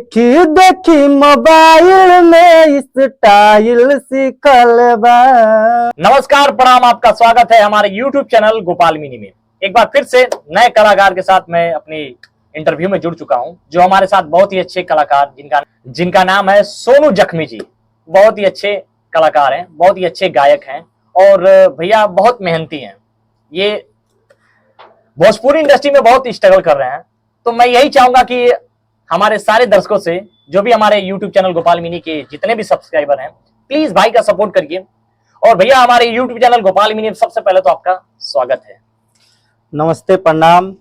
देखी देखी मोबाइल में स्टाइल सीखल बा। नमस्कार, प्रणाम, आपका स्वागत है हमारे YouTube चैनल गोपाल मिनी में। एक बार फिर से नए कलाकार के साथ मैं अपनी इंटरव्यू में जुड़ चुका हूं, जो हमारे साथ बहुत ही अच्छे कलाकार जिनका नाम है सोनू जख्मी जी। बहुत ही अच्छे कलाकार हैं, बहुत ही अच्छे गायक हैं और भैया बहुत मेहनती हैं। ये भोजपुरी इंडस्ट्री में बहुत स्ट्रगल कर रहे हैं। तो मैं यही चाहूंगा कि हमारे सारे दर्शकों से, जो भी हमारे YouTube चैनल गोपाल मिनी के जितने भी सब्सक्राइबर हैं, प्लीज भाई का सपोर्ट करिए। और भैया हमारे YouTube चैनल गोपाल मिनी में सबसे पहले तो आपका स्वागत है। नमस्ते, प्रणाम।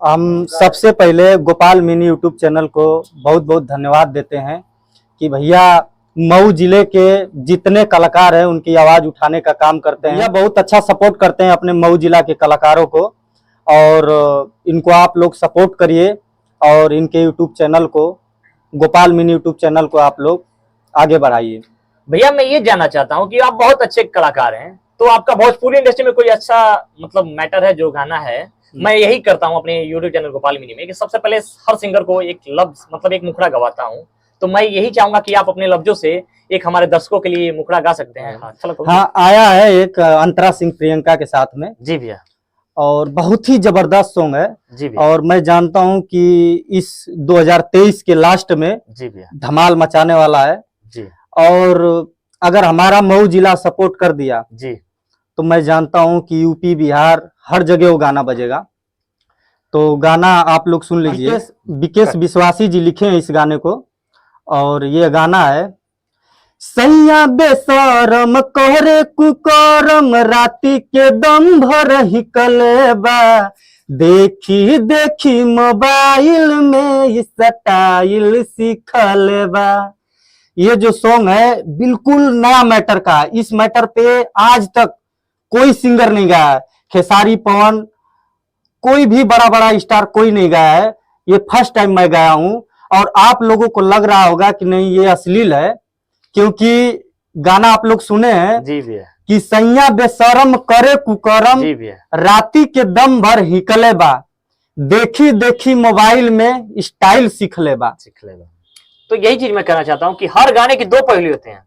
हम सबसे पहले गोपाल मिनी यूट्यूब चैनल को बहुत बहुत धन्यवाद देते हैं कि भैया मऊ जिले के जितने कलाकार हैं उनकी आवाज उठाने का काम करते हैं। बहुत अच्छा सपोर्ट करते हैं अपने मऊ जिला के कलाकारों को, और इनको आप लोग सपोर्ट करिए और इनके यूट्यूब चैनल को, गोपाल मिनी यूट्यूब चैनल को आप लोग आगे बढ़ाइए। भैया मैं ये जानना चाहता हूँ कि आप बहुत अच्छे कलाकार हैं, तो आपका भोजपुरी इंडस्ट्री में कोई अच्छा मतलब मैटर है जो गाना है? मैं यही करता हूँ अपने यूट्यूब चैनल गोपाल मिनी में कि सबसे पहले हर सिंगर को एक लफ्ज मतलब एक मुखड़ा गवाता हूँ। तो मैं यही चाहूंगा कि आप अपने लफ्जों से एक हमारे दर्शकों के लिए मुखड़ा गा सकते हैं। हाँ, आया है एक अंतरा सिंह प्रियंका के साथ में। जी भैया। और बहुत ही जबरदस्त सॉन्ग है जी भैया। और मैं जानता हूं कि इस 2023 के लास्ट में जी भैया धमाल मचाने वाला है जी। और अगर हमारा मऊ जिला सपोर्ट कर दिया जी तो मैं जानता हूं कि यूपी बिहार हर जगह वो गाना बजेगा। तो गाना आप लोग सुन लीजिए। विकेश विश्वासी जी लिखे हैं इस गाने को, और ये गाना है सैया बेसरम कोहरे कुकरम राती के दम भर ही कलेबा, देखी देखी मोबाइल में स्टाइल सीखलेबा। ये जो सॉन्ग है बिल्कुल नया मैटर का। इस मैटर पे आज तक कोई सिंगर नहीं गाया है। खेसारी, पवन, कोई भी बड़ा बड़ा स्टार कोई नहीं गाया है। ये फर्स्ट टाइम मैं गाया हूं और आप लोगों को लग रहा होगा कि नहीं ये अश्लील है, क्योंकि गाना आप लोग सुने हैं जी भैया कि सैया बेशरम करे कुकरम जी भैया राती के दम भर हिकले बा, देखी देखी मोबाइल में स्टाइल सीख लेबा। तो यही चीज मैं कहना चाहता हूँ कि हर गाने के दो पहलू होते हैं।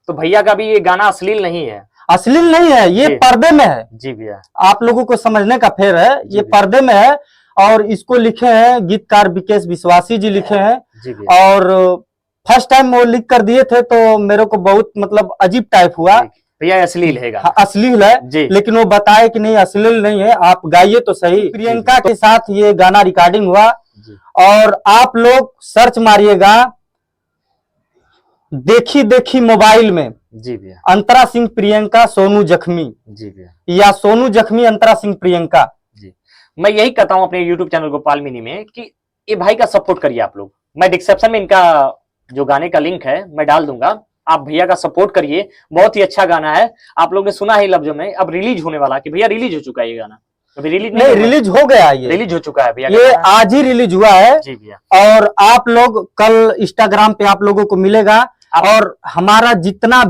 तो भैया का भी ये गाना अश्लील नहीं है। अश्लील नहीं है, ये पर्दे में है। जी भैया। आप लोगों को समझने का फेर है, ये पर्दे में है। और इसको लिखे हैं गीतकार विकेश विश्वासी जी लिखे हैं। जी भैया। और फर्स्ट टाइम वो लिख कर दिए थे तो मेरे को बहुत मतलब अजीब टाइप हुआ। भैया अश्लील है गाना। अश्लील है जी। लेकिन वो बताए कि नहीं अश्लील नहीं है, आप गाइए तो सही। प्रियंका के साथ ये गाना रिकॉर्डिंग हुआ और आप लोग सर्च मारिएगा देखी देखी मोबाइल में। जी भैया। अंतरा सिंह प्रियंका सोनू जख्मी। जी भैया। या सोनू जख्मी अंतरा सिंह प्रियंका। जी। मैं यही कहता हूँ अपने YouTube चैनल गोपाल मिनी में कि ये भाई का सपोर्ट करिए आप लोग। मैं डिस्क्रिप्शन में इनका जो गाने का लिंक है मैं डाल दूंगा, आप भैया का सपोर्ट करिए। बहुत ही अच्छा गाना है, आप लोगों ने सुना है लफ्जों में। अब रिलीज होने वाला कि भैया रिलीज हो चुका है ये गाना? अभी रिलीज नहीं, रिलीज हो गया है। ये रिलीज हो चुका है भैया, ये आज ही रिलीज हुआ है। जी भैया। और आप लोग कल इंस्टाग्राम पे आप लोगों को मिलेगा। और हमारा जितना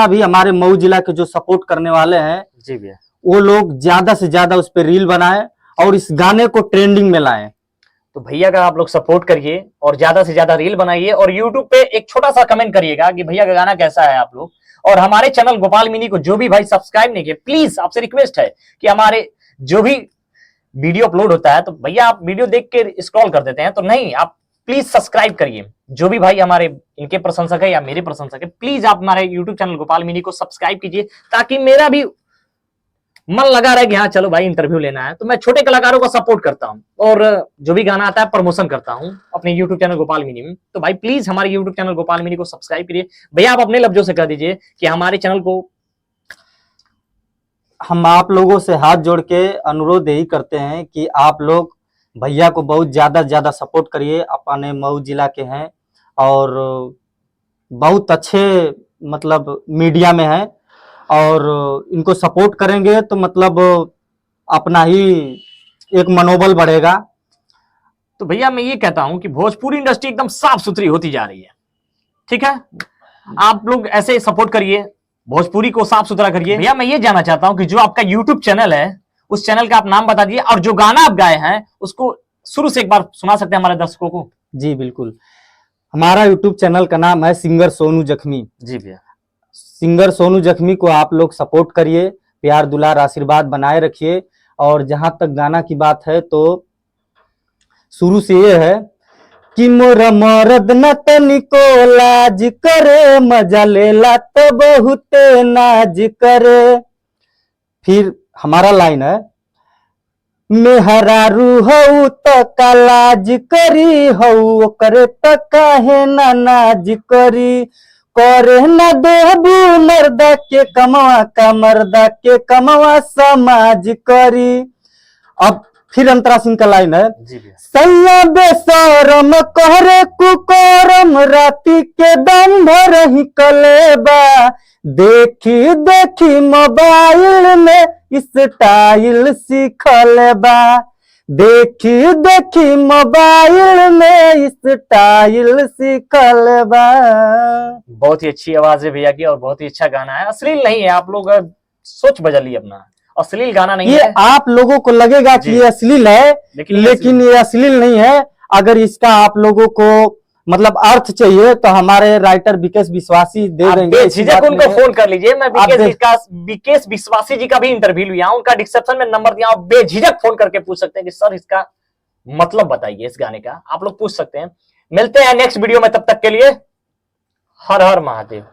भी हमारे मऊ जिला के जो सपोर्ट करने वाले हैं जी भैया, वो लोग ज्यादा से ज्यादा उस पर रील बनाए और इस गाने को ट्रेंडिंग में लाएं। तो भैया का आप लोग सपोर्ट करिए और ज्यादा से ज्यादा रील बनाइए और YouTube पे एक छोटा सा कमेंट करिएगा कि भैया का गाना कैसा है आप लोग। और हमारे चैनल गोपाल मिनी को जो भी भाई सब्सक्राइब नहीं किए, प्लीज आपसे रिक्वेस्ट है कि हमारे जो भी वीडियो अपलोड होता है तो भैया आप वीडियो देख के स्क्रॉल कर देते हैं, तो नहीं, आप प्लीज सब्सक्राइब करिए। जो भी भाई हमारे इनके प्रशंसक है या मेरे प्रशंसक है, प्लीज आप हमारे यूट्यूब चैनल गोपाल मिनी को सब्सक्राइब कीजिए ताकि मेरा भी मन लगा रहे कि हाँ चलो भाई इंटरव्यू लेना है। तो मैं छोटे कलाकारों का सपोर्ट करता हूँ और जो भी गाना आता है प्रमोशन करता हूँ अपने यूट्यूब चैनल गोपाल मिनी में। तो भाई प्लीज हमारे यूट्यूब चैनल गोपाल मिनी को सब्सक्राइब करिए। भैया आप अपने लफ्जों से कह दीजिए कि हमारे चैनल को। हम आप लोगों से हाथ जोड़ के अनुरोध यही करते हैं कि आप लोग भैया को बहुत ज्यादा सपोर्ट करिए। अपने मऊ जिला के हैं और बहुत अच्छे मतलब मीडिया में हैं और इनको सपोर्ट करेंगे तो मतलब अपना ही एक मनोबल बढ़ेगा। तो भैया मैं ये कहता हूं कि भोजपुरी इंडस्ट्री एकदम साफ सुथरी होती जा रही है, ठीक है? आप लोग ऐसे सपोर्ट करिए, भोजपुरी को साफ सुथरा करिए। भैया मैं ये जानना चाहता हूं कि जो आपका YouTube चैनल है उस चैनल का आप नाम बता दीजिए और जो गाना आप गाए हैं उसको शुरू से एक बार सुना सकते हैं हमारे दर्शकों को? जी बिल्कुल। हमारा यूट्यूब चैनल का नाम है सिंगर सोनू जख्मी। जी भैया। सिंगर सोनू जख्मी को आप लोग सपोर्ट करिए, प्यार दुलार आशीर्वाद बनाए रखिए। और जहां तक गाना की बात है तो शुरू से ये है कि मोरा मरद न तनिको लाज करे, मजा लेला तो बहुते नाज करे। फिर हमारा लाइन है, मेहरारू हऊ त कालाज करी, हऊ ओकरे त काहे ना नाज करी, करे न देबू मर्दा के कमवा का मर्दा के कमवा समाज करी। अब फिर अंतरा सिंह का लाइन है, जी भैया। सैया बेसरम कहरे कुकरम, राती के दम भर ही कलेबा, देखी देखी मोबाइल में स्टाइल सीखल बा, देखी देखी मोबाइल में स्टाइल सीखल बा। बहुत ही अच्छी आवाज है भैया की और बहुत ही अच्छा गाना है। अश्लील नहीं है, आप लोग सोच बदलिए अपना, अश्लील गाना नहीं ये है। आप लोगों को लगेगा कि जी। ये अश्लील है, लेकिन ये अश्लील नहीं है। अगर इसका आप लोगों को मतलब अर्थ चाहिए तो हमारे राइटर विकेश विश्वासी दे आप देंगे। ऐसी बेझिझक बात उनको नहीं है। फोन कर लीजिए। मैं आप विकेश विश्वासी जी का भी इंटरव्यू लिया हूं, उनका डिस्क्रिप्शन में नंबर दिया, आप बेझिझक फोन करके पूछ सकते हैं कि सर इसका मतलब बताइए इस गाने का, आप लोग पूछ सकते हैं। मिलते हैं नेक्स्ट वीडियो में, तब तक के लिए हर हर महादेव।